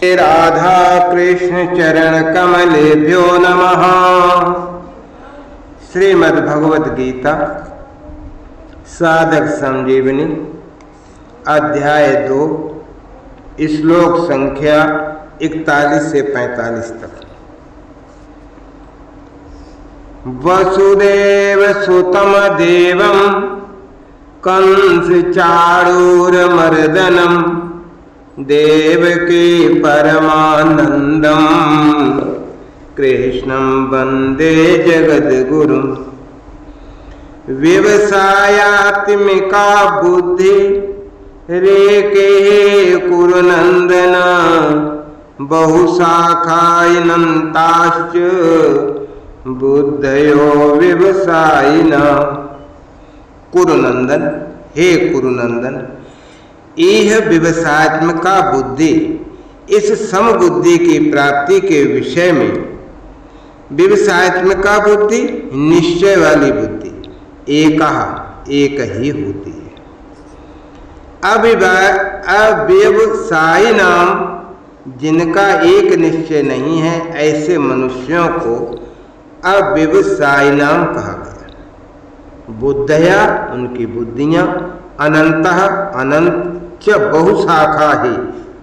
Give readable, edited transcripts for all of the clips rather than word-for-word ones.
राधा कृष्ण चरण कमलेभ्यो नमः। श्रीमद् भगवद गीता साधक संजीवनी अध्याय 2 श्लोक संख्या 41 से 45 तक। वसुदेव सुतम देवं कंस चाणूरमर्दनम देवकी परमानंदम कृष्णं वंदे जगद्गुरुं। व्यवसायात्मिका बुद्धि रेके कुरुनंदन बहुशाखायनन्ताश्च बुद्धयो व्यवसायिना। कुरुनंदन, हे कुरुनंदन, यह व्यवसायत्मिका बुद्धि, इस समबुद्धि की प्राप्ति के विषय में व्यवसायत्मिका बुद्धि निश्चय वाली बुद्धि एक ही होती है। अव्यवसायी नाम, जिनका एक निश्चय नहीं है, ऐसे मनुष्यों को अव्यवसायी नाम कहा गया। बुद्धया, उनकी बुद्धियां, अनंतः, अनंत, च बहुशाखा ही,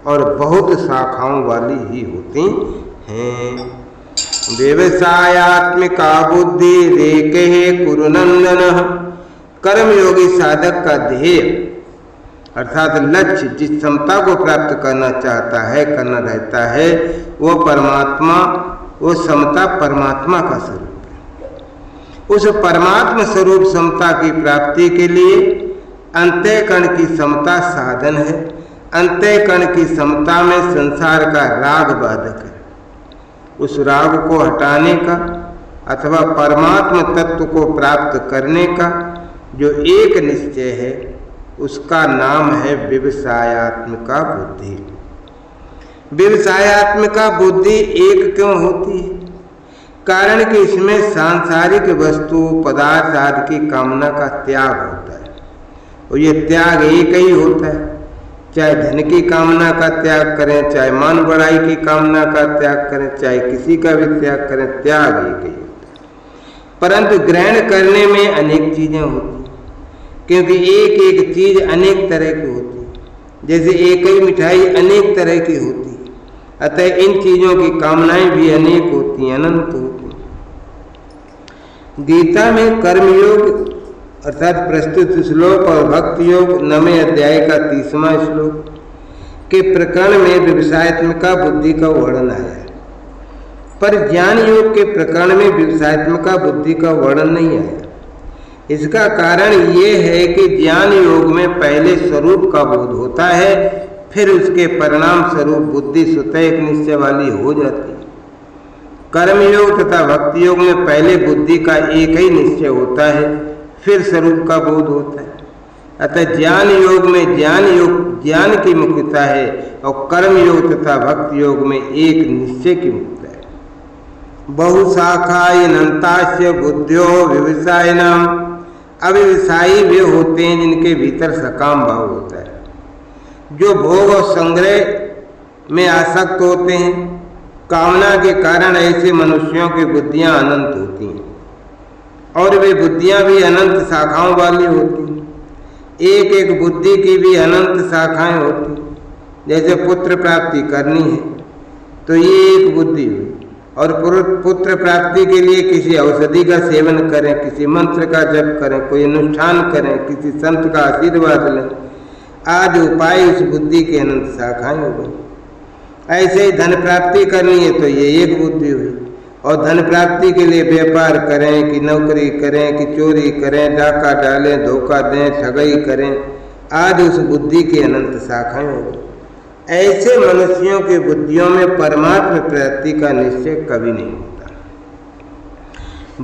और बहुत शाखाओं वाली ही होती हैं। व्यवसायात्मिका बुद्धि रेके कुरुनंदन। कर्मयोगी साधक का ध्येय अर्थात लक्ष्य, जिस क्षमता को प्राप्त करना चाहता है, करना रहता है, वो परमात्मा, वो समता परमात्मा का स्वरूप है। उस परमात्मा स्वरूप समता की प्राप्ति के लिए अंतःकरण की समता साधन है। अंतःकरण की समता में संसार का राग बाधक है। उस राग को हटाने का अथवा परमात्मा तत्व को प्राप्त करने का जो एक निश्चय है, उसका नाम है व्यवसायात्मिका बुद्धि। व्यवसायात्मिका बुद्धि एक क्यों होती है? कारण कि इसमें सांसारिक वस्तु पदार्थ आदि की कामना का त्याग होता है, और ये त्याग एक ही होता है। चाहे धन की कामना का त्याग करें, चाहे मान बढ़ाई की कामना का त्याग करें, चाहे किसी का भी त्याग करें, त्याग एक ही होता है। परंतु ग्रहण करने में अनेक चीजें होती हैं, क्योंकि एक एक चीज अनेक तरह की होती है। जैसे एक ही मिठाई अनेक तरह की होती है, अतः इन चीजों की कामनाएं भी अनेक होती हैं, अनंत होती हैं। गीता में कर्मयोग अर्थात प्रस्तुत श्लोक और भक्ति योग 9वें अध्याय का 30वां श्लोक के प्रकरण में व्यवसायत्मिका बुद्धि का वर्णन आया है, पर ज्ञान योग के प्रकरण में व्यवसायत्मिका बुद्धि का वर्णन नहीं आया। इसका कारण ये है कि ज्ञान योग में पहले स्वरूप का बोध होता है, फिर उसके परिणाम स्वरूप बुद्धि स्वतः एक निश्चय वाली हो जाती है। कर्मयोग तथा भक्ति योग में पहले बुद्धि का एक ही निश्चय होता है, फिर स्वरूप का बोध होता है। अतः ज्ञान योग में ज्ञान की मुख्यता है, और कर्म योग तथा भक्ति योग में एक निश्चय की मुख्यता है। बहुशाखायनन्ताश्च बुद्ध्यो व्यवसायिनाम। अव्यवसायी वे होते हैं जिनके भीतर सकाम भाव होता है, जो भोग और संग्रह में आसक्त होते हैं। कामना के कारण ऐसे मनुष्यों की बुद्धियां अनंत होती हैं, और वे बुद्धियां भी अनंत शाखाओं वाली होती हैं। एक एक बुद्धि की भी अनंत शाखाएं होती हैं। जैसे पुत्र प्राप्ति करनी है तो ये एक बुद्धि हुई, और पुत्र प्राप्ति के लिए किसी औषधि का सेवन करें, किसी मंत्र का जप करें, कोई अनुष्ठान करें, किसी संत का आशीर्वाद लें, आदि उपाय उस बुद्धि की अनंत शाखाएं हो गई। ऐसे ही धन प्राप्ति करनी है तो ये एक बुद्धि हुई, और धन प्राप्ति के लिए व्यापार करें कि नौकरी करें कि चोरी करें, डाका डालें, धोखा दें, ठगई करें, आदि उस बुद्धि की अनंत शाखाएं हो गई। ऐसे मनुष्यों की बुद्धियों में परमात्मा प्राप्ति का निश्चय कभी नहीं होता।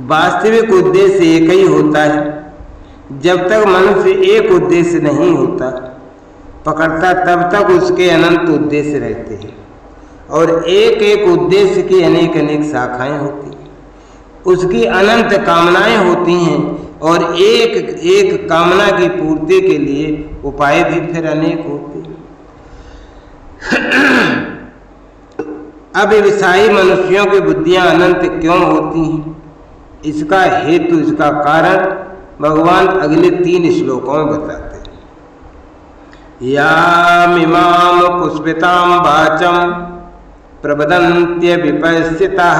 वास्तविक उद्देश्य एक ही होता है। जब तक मनुष्य एक उद्देश्य नहीं होता पकड़ता, तब तक उसके अनंत उद्देश्य रहते हैं, और एक एक उद्देश्य की अनेक अनेक शाखाएं होती हैं। उसकी अनंत कामनाएं होती हैं, और एक एक कामना की पूर्ति के लिए उपाय भी फिर अनेक होते हैं। अव्यवसायी मनुष्यों की बुद्धियां अनंत क्यों होती हैं? इसका हेतु, इसका कारण भगवान अगले 3 श्लोकों में बताते हैं। यामिमाम पुष्पितां वाचं प्रवदन्त्य विपश्चितः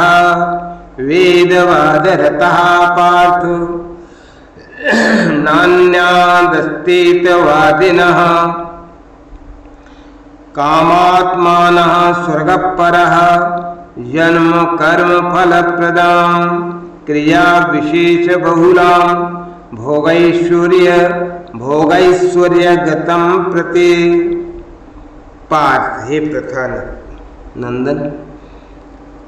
वेदवादरतः पार्थ नान्यादस्तीतवादिनः कामात्मानः स्वर्गपरः जन्म कर्म फलप्रदां क्रिया विशेष बहुलां भोगैश्वर्यगतं प्रति। पार्थ, हे प्रथा नंदन,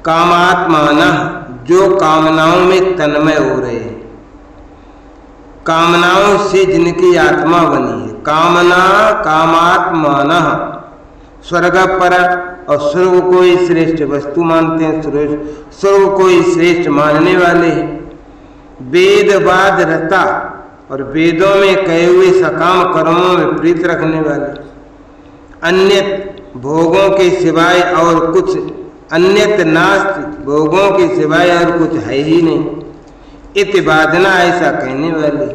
कामात्मानः, जो कामनाओं में तन्मय हो रहे हैं, कामनाओं से जिनकी आत्मा बनी है, कामात्मानः स्वर्ग पर, और स्वर्ग को ही श्रेष्ठ वस्तु मानते हैं, स्वर्ग को ही श्रेष्ठ मानने वाले हैं। वेदवाद रता, और वेदों में कहे हुए सकाम कर्मों में प्रीत रखने वाले, अन्य भोगों के सिवाय और कुछ, अन्यत नास्ति, भोगों के सिवाय और कुछ है ही नहीं, इति वादना, ऐसा कहने वाले।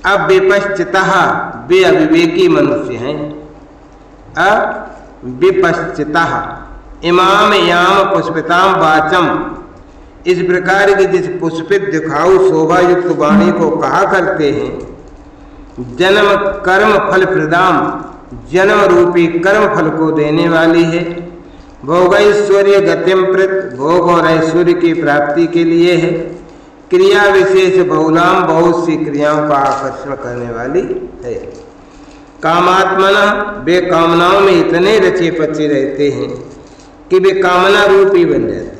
अब विपश्चितः, वे अविवेकी मनुष्य हैं। विपश्चितः इमाम याम पुष्पितां वाचम, इस प्रकार की जिस पुष्पित दिखाऊ शोभा युक्त वाणी को कहा करते हैं, जन्म कर्म फल प्रदाम, जन्म रूपी कर्म फल को देने वाली है, भोगैश्वर्य गतिम प्रत, भोग और ऐश्वर्य की प्राप्ति के लिए है, क्रिया विशेष बहुलाम, बहुत सी क्रियाओं का आकर्षण करने वाली है। कामात्मना, वे कामनाओं में इतने रचे पचे रहते हैं कि वे कामना रूपी बन जाते हैं।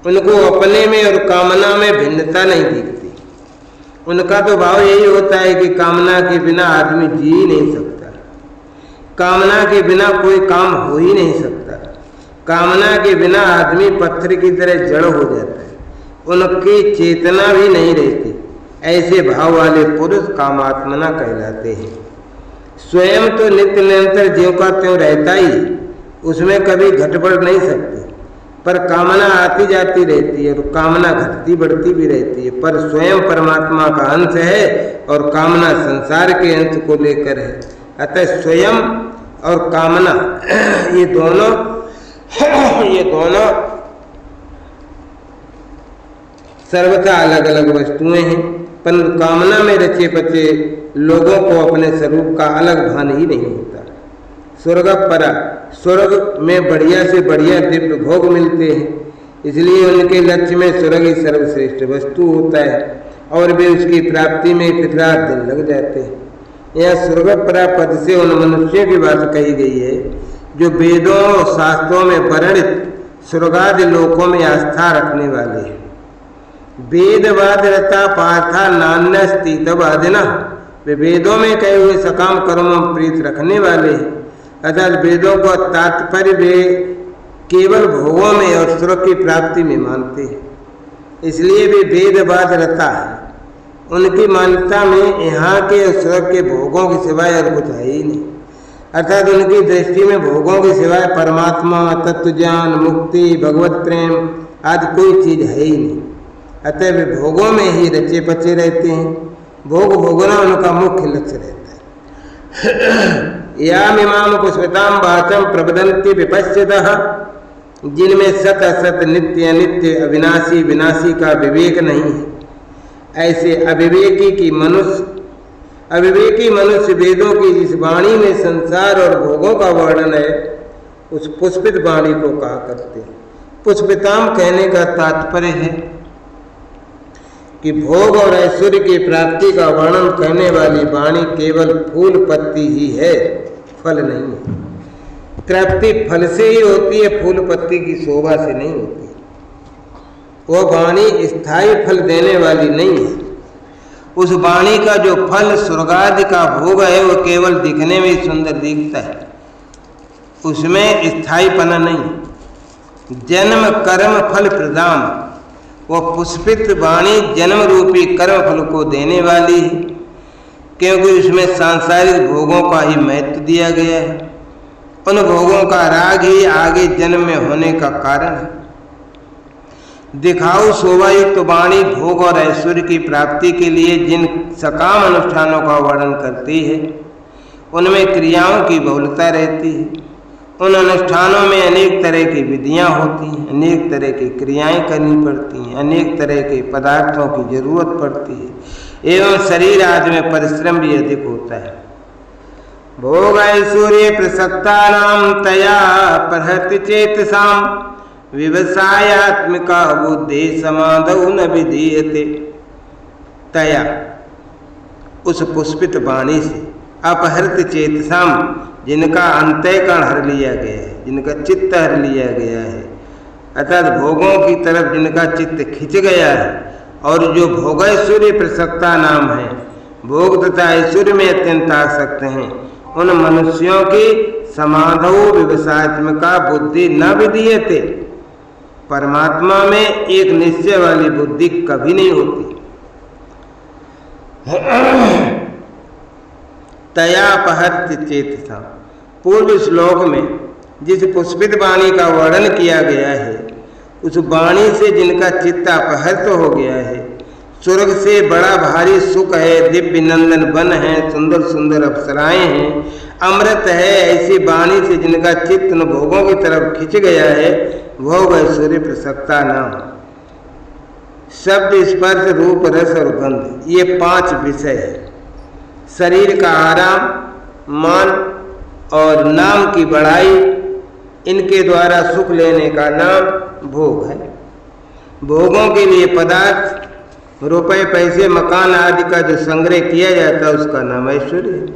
उनको अपने में और कामना में भिन्नता नहीं दिखती। उनका तो भाव यही होता है कि कामना के बिना आदमी जी ही नहीं सकता, कामना के बिना कोई काम हो ही नहीं सकता, कामना के बिना आदमी पत्थर की तरह जड़ हो जाता है, उनकी चेतना भी नहीं रहती। ऐसे भाव वाले पुरुष कामात्मना कहलाते हैं। स्वयं तो नित्य निरंतर ज्यों का त्यों रहता ही, उसमें कभी घटबढ़ नहीं सकती, पर कामना आती जाती रहती है और कामना घटती बढ़ती भी रहती है, पर स्वयं परमात्मा का अंश है और कामना संसार के अंश को लेकर है। अतः स्वयं और कामना ये दोनों सर्वथा अलग अलग वस्तुएं हैं, पर कामना में रचे पचे लोगों को अपने स्वरूप का अलग भान ही नहीं होता। स्वर्ग परा, स्वर्ग में बढ़िया से बढ़िया दिव्य भोग मिलते हैं, इसलिए उनके लक्ष्य में स्वर्ग ही सर्वश्रेष्ठ वस्तु होता है और वे उसकी प्राप्ति में पितरात दिन लग जाते हैं। यह स्वर्ग परा पद से उन मनुष्यों की बात कही गई है जो वेदों और शास्त्रों में वर्णित स्वर्गादि लोकों में आस्था रखने वाले हैं। वेदवाद रता पार्था नान्य स्थितवादिना, वे वेदों में कहे हुए सकाम कर्मों में प्रीत रखने वाले हैं, अर्थात वेदों को तात्पर्य वे केवल भोगों में और स्वर्ग की प्राप्ति में मानते हैं, इसलिए वे वेदवाद रता है। उनकी मान्यता में यहाँ के स्वर्ग के भोगों के सिवाय और कुछ है ही नहीं, अर्थात उनकी दृष्टि में भोगों के सिवाय परमात्मा, तत्व ज्ञान, मुक्ति, भगवत प्रेम आदि कोई चीज है ही नहीं। अतः वे भोगों में ही रचे पचे रहते हैं, भोग भोगना उनका मुख्य लक्ष्य रहता है। यामिमाम पुष्पितां वाचं प्रवदन्ति विपश्चितः, जिनमें सत असत, नित्य अनित्य, अविनाशी विनाशी का विवेक नहीं है, ऐसे अविवेकी मनुष्य वेदों की जिस वाणी में संसार और भोगों का वर्णन है, उस पुष्पित वाणी को कहा करते हैं। पुष्पिताम कहने का तात्पर्य है कि भोग और ऐश्वर्य की प्राप्ति का वर्णन करने वाली वाणी केवल फूल पत्ती ही है, फल नहीं है। प्राप्ति फल से ही होती है, फूल पत्ती की शोभा से नहीं होती। वह वाणी स्थायी फल देने वाली नहीं है। उस वाणी का जो फल स्वर्गादि का भोग है, वो केवल दिखने में सुंदर दिखता है, उसमें स्थायीपना नहीं। जन्म कर्म फल प्रदान, वो पुष्पित वाणी जन्म रूपी कर्म फल को देने वाली है, क्योंकि उसमें सांसारिक भोगों का ही महत्व दिया गया है। उन भोगों का राग ही आगे जन्म में होने का कारण है। दिखाऊ शोभायुक्त वाणी भोग और ऐश्वर्य की प्राप्ति के लिए जिन सकाम अनुष्ठानों का वर्णन करती है, उनमें क्रियाओं की बहुलता रहती है। उन अनुष्ठानों में अनेक तरह की विधियां होती हैं, अनेक तरह की क्रियाएं करनी पड़ती हैं, अनेक तरह के पदार्थों की जरूरत पड़ती है एवं शरीर आदि में परिश्रम भी अधिक होता है। भोग ऐश्वर्य प्रसक्तानां तया प्रहृति चेतसां व्यवसायात्मिका बुद्धि समाधौ न विधीयते। तया उस पुष्पित वाणी से, अपहृत चेतसाम जिनका अंतःकरण हर लिया गया है, जिनका चित्त हर लिया गया है, अर्थात भोगों की तरफ जिनका चित्त खिंच गया है और जो भोग ऐश्वर्य प्रसक्ता नाम है, भोग तथा ऐश्वर्य में अत्यंत आसक्त हैं, उन मनुष्यों की समाधौ व्यवसायात्मिका बुद्धि न विधीयते। परमात्मा में एक निश्चय वाली बुद्धि कभी नहीं होती। तयापहृत चेतसा, पूर्व श्लोक में जिस पुष्पित वाणी का वर्णन किया गया है, उस वाणी से जिनका चित्त अपहृत हो गया है, स्वर्ग से बड़ा भारी सुख है, दिव्य नंदन वन है, सुंदर सुंदर अप्सराएं हैं, अमृत है, ऐसी वाणी से जिनका चित्त उन भोगों की तरफ खिंच गया है, भोग ऐश्वर्य प्रसक्ता नाम। शब्द स्पर्श रूप रस और गंध, ये 5 विषय है। शरीर का आराम, मान और नाम की बढ़ाई, इनके द्वारा सुख लेने का नाम भोग है। भोगों के लिए पदार्थ, रुपए पैसे मकान आदि का जो संग्रह किया जाता है, उसका नाम ऐश्वर्य है।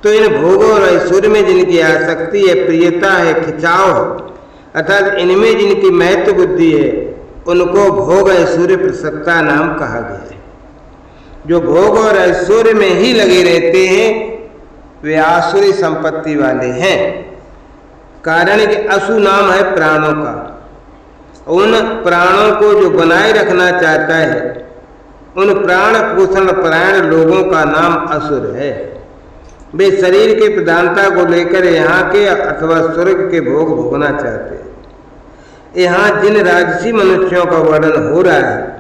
तो इन भोगों और ऐश्वर्य में जिनकी आसक्ति है, प्रियता है, खिंचाव है, अर्थात इनमें जिनकी महत्व बुद्धि है, उनको भोग ऐश्वर्य प्रसक्ता नाम कहा गया है। जो भोग और ऐश्वर्य में ही लगे रहते हैं, वे आसुरी संपत्ति वाले हैं। कारण कि असु नाम है प्राणों का। उन प्राणों को जो बनाए रखना चाहता है, उन प्राण पोषण परायण लोगों का नाम असुर है। वे शरीर के प्रधानता को लेकर यहाँ के अथवा स्वर्ग के भोग भोगना चाहते हैं। यहाँ जिन राजसी मनुष्यों का वर्णन हो रहा है,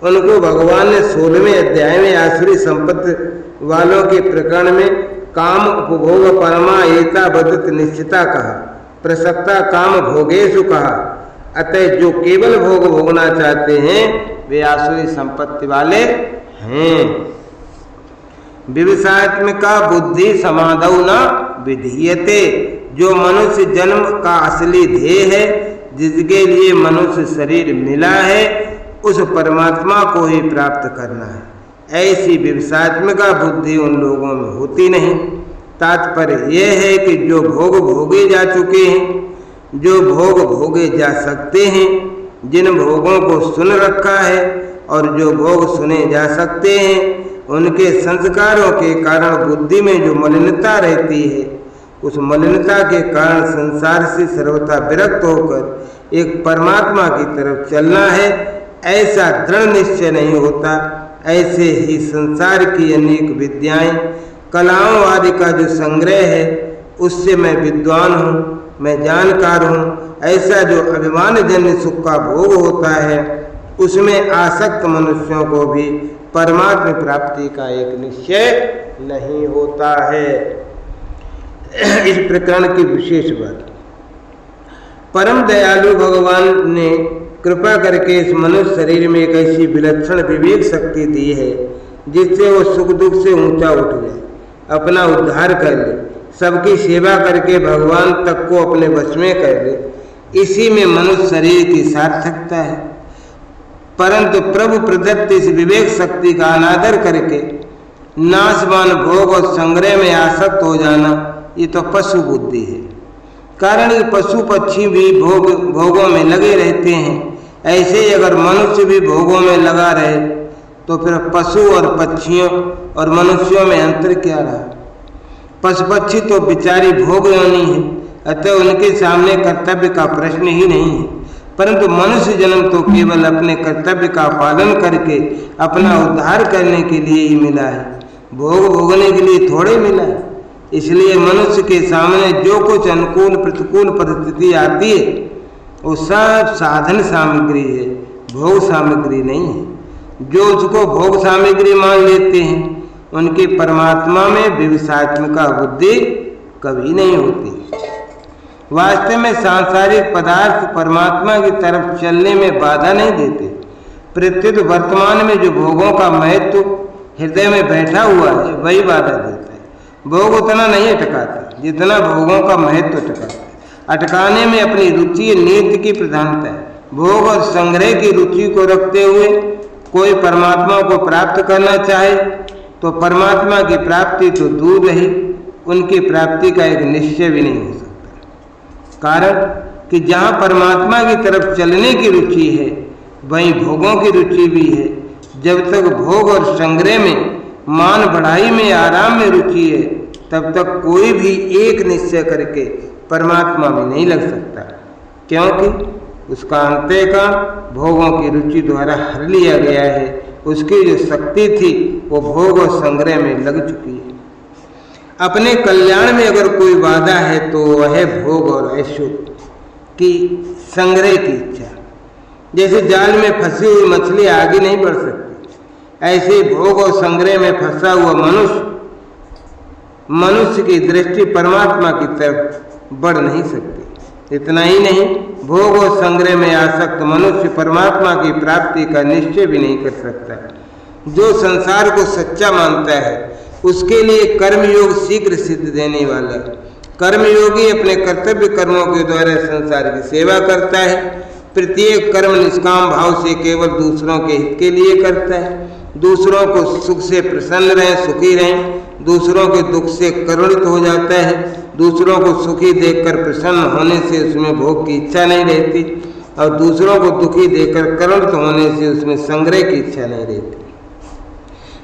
उनको भगवान ने 16वें अध्याय में आसुरी संपत्ति वालों के प्रकरण में काम उपभोग परमा एता बदत निश्चिता कहा, प्रसक्ता काम भोगेशु कहा। अतः जो केवल भोग भोगना चाहते हैं, वे आसुरी संपत्ति वाले हैं। व्यवसायात्मिका बुद्धि समाधौ न विधीयते, जो मनुष्य जन्म का असली ध्येय है, जिसके लिए मनुष्य शरीर मिला है, उस परमात्मा को ही प्राप्त करना है, ऐसी व्यवसायात्मिका बुद्धि उन लोगों में होती नहीं। तात्पर्य यह है कि जो भोग भोगे जा चुके हैं, जो भोग भोगे जा सकते हैं, जिन भोगों को सुन रखा है और जो भोग सुने जा सकते हैं, उनके संस्कारों के कारण बुद्धि में जो मलिनता रहती है, उस मलिनता के कारण संसार से सर्वथा विरक्त होकर एक परमात्मा की तरफ चलना है, ऐसा दृढ़ निश्चय नहीं होता। ऐसे ही संसार की अनेक विद्याएं, कलाओं आदि का जो संग्रह है, उससे मैं विद्वान हूँ, मैं जानकार हूँ, ऐसा जो अभिमानजन्य सुख का भोग होता है, उसमें आसक्त मनुष्यों को भी परमात्मा प्राप्ति का एक निश्चय नहीं होता है। इस प्रकरण की विशेष बात, परम दयालु भगवान ने कृपा करके इस मनुष्य शरीर में एक ऐसी विलक्षण विवेक शक्ति दी है, जिससे वो सुख दुख से ऊंचा उठ जाए, अपना उद्धार कर ले, सबकी सेवा करके भगवान तक को अपने वश में कर ले। इसी में मनुष्य शरीर की सार्थकता है। परंतु प्रभु प्रदत्त इस विवेक शक्ति का अनादर करके नाशवान भोग और संग्रह में आसक्त हो जाना, ये तो पशु बुद्धि है। कारण कि पशु पक्षी भी भोगों में लगे रहते हैं। ऐसे ही अगर मनुष्य भी भोगों में लगा रहे, तो फिर पशु और पक्षियों और मनुष्यों में अंतर क्या रहा? पशु पक्षी तो बेचारी भोग योनि है, अतः उनके सामने कर्तव्य का प्रश्न ही नहीं है। परंतु मनुष्य जन्म तो केवल अपने कर्तव्य का पालन करके अपना उद्धार करने के लिए ही मिला है, भोग भोगने के लिए थोड़े मिला है। इसलिए मनुष्य के सामने जो कुछ अनुकूल प्रतिकूल परिस्थिति आती है वो सब साधन सामग्री है, भोग सामग्री नहीं है। जो उसको भोग सामग्री मान लेते हैं उनकी परमात्मा में विविसात्मिका बुद्धि कभी नहीं होती। वास्तव में सांसारिक पदार्थ परमात्मा की तरफ चलने में बाधा नहीं देते। प्रत्युत वर्तमान में जो भोगों का महत्व हृदय में बैठा हुआ है वही बाधा देता है। भोग उतना नहीं अटकाते जितना भोगों का महत्व अटकाता है। अटकाने में अपनी रुचि नीति की प्रधानता है। भोग और संग्रह की रुचि को रखते हुए कोई परमात्मा को प्राप्त करना चाहे तो परमात्मा की प्राप्ति तो दूर रही, उनकी प्राप्ति का एक निश्चय भी नहीं हो सकता। कारण कि जहाँ परमात्मा की तरफ चलने की रुचि है वहीं भोगों की रुचि भी है। जब तक भोग और संग्रह में, मान बढ़ाई में, आराम में रुचि है तब तक कोई भी एक निश्चय करके परमात्मा में नहीं लग सकता, क्योंकि उसका अंतःकरण भोगों की रुचि द्वारा हर लिया गया है। उसकी जो शक्ति थी वो भोग और संग्रह में लग चुकी है। अपने कल्याण में अगर कोई बाधा है तो वह है भोग और ऐश्वर्य की संग्रह की इच्छा। जैसे जाल में फंसी हुई मछली आगे नहीं बढ़ सकती, ऐसे ही भोग और संग्रह में फंसा हुआ मनुष्य की दृष्टि परमात्मा की तरफ बढ़ नहीं सकती। इतना ही नहीं, भोग और संग्रह में आसक्त मनुष्य परमात्मा की प्राप्ति का निश्चय भी नहीं कर सकता। जो संसार को सच्चा मानता है उसके लिए कर्मयोग शीघ्र सिद्ध देने वाला है। कर्मयोगी अपने कर्तव्य कर्मों के द्वारा संसार की सेवा करता है। प्रत्येक कर्म निष्काम भाव से केवल दूसरों के हित के लिए करता है। दूसरों को सुख से प्रसन्न रहें, सुखी रहें, दूसरों के दुख से करुणित हो जाता है। दूसरों को सुखी देखकर प्रसन्न होने से उसमें भोग की इच्छा नहीं रहती और दूसरों को दुखी देखकर करुणित होने से उसमें संग्रह की इच्छा नहीं रहती।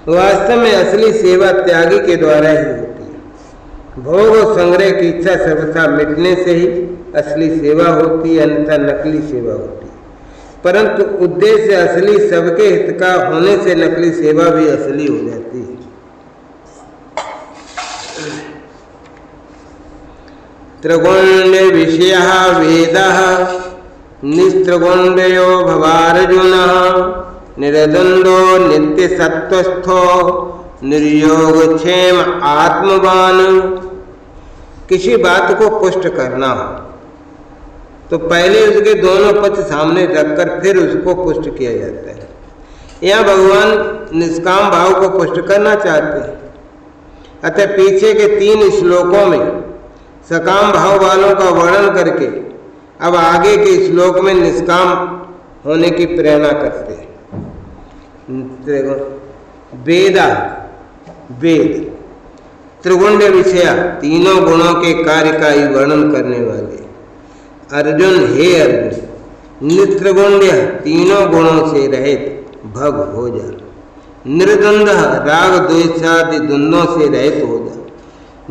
वास्तव में असली सेवा त्यागी के द्वारा ही होती है। भोग और संग्रह की इच्छा सर्वथा मिटने से ही असली सेवा होती है, अन्यथा नकली सेवा होती है। परंतु उद्देश्य असली सबके हित का होने से नकली सेवा भी असली हो जाती है। त्रिगुण्य विषय वेद निस्त्रिगुण्यो भवार्जुन निर्द्वंदो नित्य सत्वस्थो निर्योग क्षेम आत्मवान। किसी बात को पुष्ट करना हो तो पहले उसके दोनों पक्ष सामने रखकर फिर उसको पुष्ट किया जाता है। यहाँ भगवान निष्काम भाव को पुष्ट करना चाहते हैं। अतः पीछे के 3 श्लोकों में सकाम भाव वालों का वर्णन करके अब आगे के श्लोक में निष्काम होने की प्रेरणा करते हैं। वेदा, वेद, त्रिगुण्य विषय, तीनों गुणों के कार्य का ही वर्णन करने वाले अर्जुन, हे अर्जुन, निस्त्रिगुण्य, तीनों गुणों से रहित भव हो जा। निर्द्वंद, राग द्वेषादि द्वंद्वों से रहित हो जा।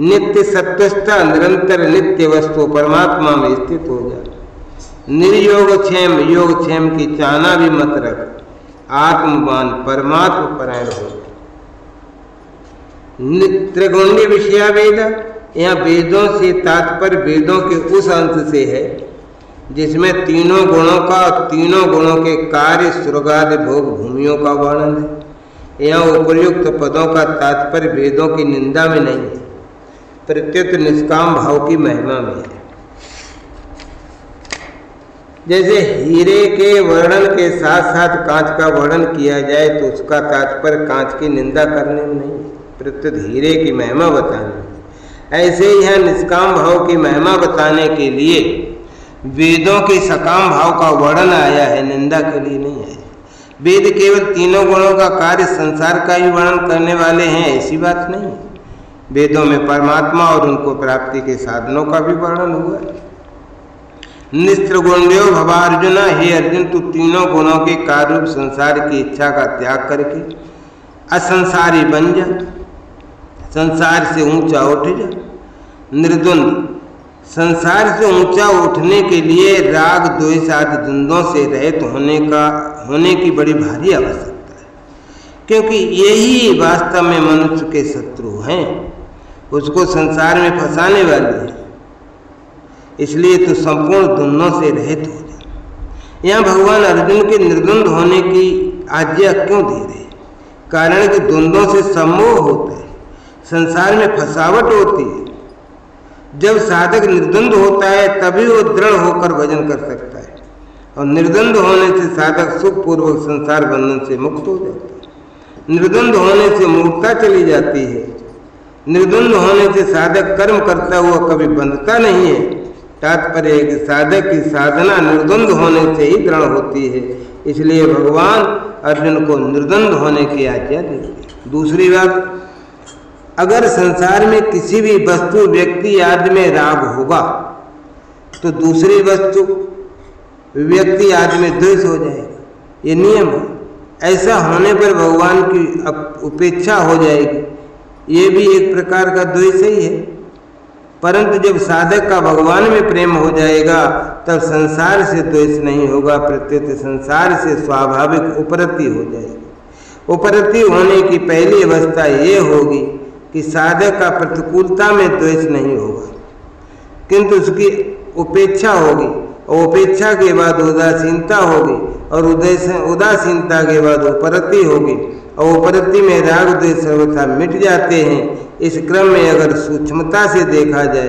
नित्य सत्वस्थ, निरंतर नित्य वस्तु परमात्मा में स्थित हो जा। निर्योगक्षेम, योगक्षेम की चाहना भी मत रख। आत्मवान, परमात्मा परायण हो जा। त्रिगुण्य विषया वेद, यहाँ वेदों से तात्पर्य वेदों के उस अंश से है जिसमें तीनों गुणों का और तीनों गुणों के कार्य स्वर्गादि भोग भूमियों का वर्णन है। यहाँ उपर्युक्त पदों का तात्पर्य वेदों की निंदा में नहीं है, प्रत्युत निष्काम भाव की महिमा में है। जैसे हीरे के वर्णन के साथ साथ कांच का वर्णन किया जाए तो उसका तात्पर्य कांच की निंदा करने में नहीं, प्रत्युत हीरे की महिमा बताने। ऐसे ही यहाँ निष्काम भाव की महिमा बताने के लिए वेदों के सकाम भाव का वर्णन आया है, निंदा के लिए नहीं आया। वेद केवल तीनों गुणों का कार्य संसार का ही वर्णन करने वाले हैं, ऐसी बात नहीं है। वेदों में परमात्मा और उनको प्राप्ति के साधनों का भी वर्णन हुआ है। निस्त्रिगुण्यो भवार्जुन, हे अर्जुन, तू तीनों गुणों के कार्य रूप संसार की इच्छा का त्याग करके असंसारी बन जा, संसार से ऊंचा उठ जा। निर्द्वंद, संसार से ऊंचा उठने के लिए राग द्वेष आदि द्वंद्वों से रहित होने की बड़ी भारी आवश्यकता है, क्योंकि यही वास्तव में मनुष्य के शत्रु हैं। उसको संसार में फंसाने वाली है, इसलिए तो संपूर्ण द्वंद्वों से रहित हो जाए। यहाँ भगवान अर्जुन के निर्द्वंद होने की आज्ञा क्यों दे रहे? कारण कि द्वंद्वों से सम्मोह होता है, संसार में फंसावट होती है। जब साधक निर्द्वंद होता है तभी वो दृढ़ होकर भजन कर सकता है, और निर्द्वंद होने से साधक सुखपूर्वक संसार बंधन से मुक्त हो जाता है। निर्द्वंद होने से मूर्खता चली जाती है। निर्द्वंद होने से साधक कर्म करता हुआ कभी बंधता नहीं है। तात्पर्य है कि साधक की साधना निर्द्वंद होने से ही दृढ़ होती है। इसलिए भगवान अर्जुन को निर्द्वंद होने की आज्ञा देते हैं। दूसरी बात, अगर संसार में किसी भी वस्तु, व्यक्ति आदि में राग होगा तो दूसरी वस्तु, व्यक्ति आदि में द्वेष हो जाएगा। ये नियम है। ऐसा होने पर भगवान की उपेक्षा हो जाएगी। ये भी एक प्रकार का द्वेष ही है। परंतु जब साधक का भगवान में प्रेम हो जाएगा तब संसार से द्वेष नहीं होगा, प्रत्युत संसार से स्वाभाविक उपरति हो जाएगी। उपरति होने की पहली अवस्था ये होगी कि साधक का प्रतिकूलता में द्वेष नहीं होगा, किंतु उसकी उपेक्षा होगी, और उपेक्षा के बाद उदासीनता होगी, और उदासीनता के बाद उपरति होगी, और उपरति में राग द्वेष सर्वथा मिट जाते हैं। इस क्रम में अगर सूक्ष्मता से देखा जाए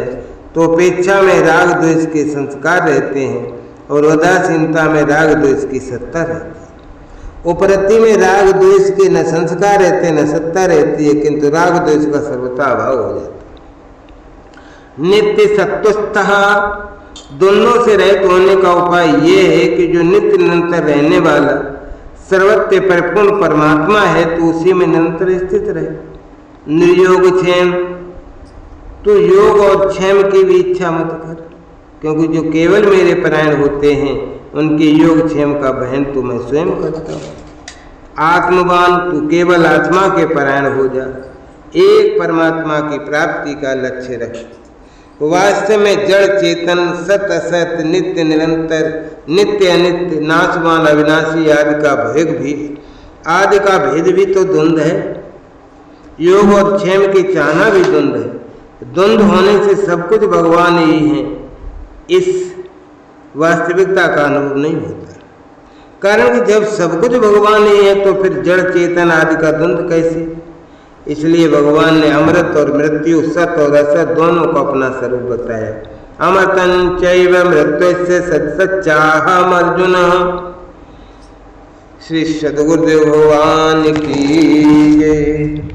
तो उपेक्षा में राग द्वेष के संस्कार रहते हैं, और उदासीनता में राग द्वेष की सत्ता रहती है। उपरति में राग द्वेष के न संस्कार रहते न सत्ता रहती है, किंतु राग द्वेष का सर्वथा अभाव हो जाता है। नित्य सत्वस्थः, दोनों से रहित होने का उपाय ये है कि जो नित्य निरंतर रहने वाला सर्वत्र परिपूर्ण परमात्मा है तो उसी में निरंतर स्थित रहे। निर्योग क्षेम, तो योग और क्षेम की भी इच्छा मत कर, क्योंकि जो केवल मेरे परायण होते हैं उनके योग क्षेम का वहन तो मैं स्वयं करता हूँ। आत्मवान, तू केवल आत्मा के परायण हो जा, एक परमात्मा की प्राप्ति का लक्ष्य रख। वास्तव में जड़ चेतन, सत असत, नित्य निरंतर, नित्य अनित्य, नाशवान अविनाशी आदि का भेद भी तो द्वंद्व है। योग और क्षेम की चाहना भी द्वंद्व है। द्वंद्व होने से सब कुछ भगवान ही है, इस वास्तविकता का अनुभव नहीं होता। कारण कि जब सब कुछ भगवान ही है तो फिर जड़ चेतन आदि का द्वंद्व कैसे? इसलिए भगवान ने अमृत और मृत्यु, सत और असत दोनों को अपना स्वरूप बताया। अमृतं चैव मृत्युस्य सच्चाहम् अर्जुन। श्री सद्गुरुदेव भगवान की जय।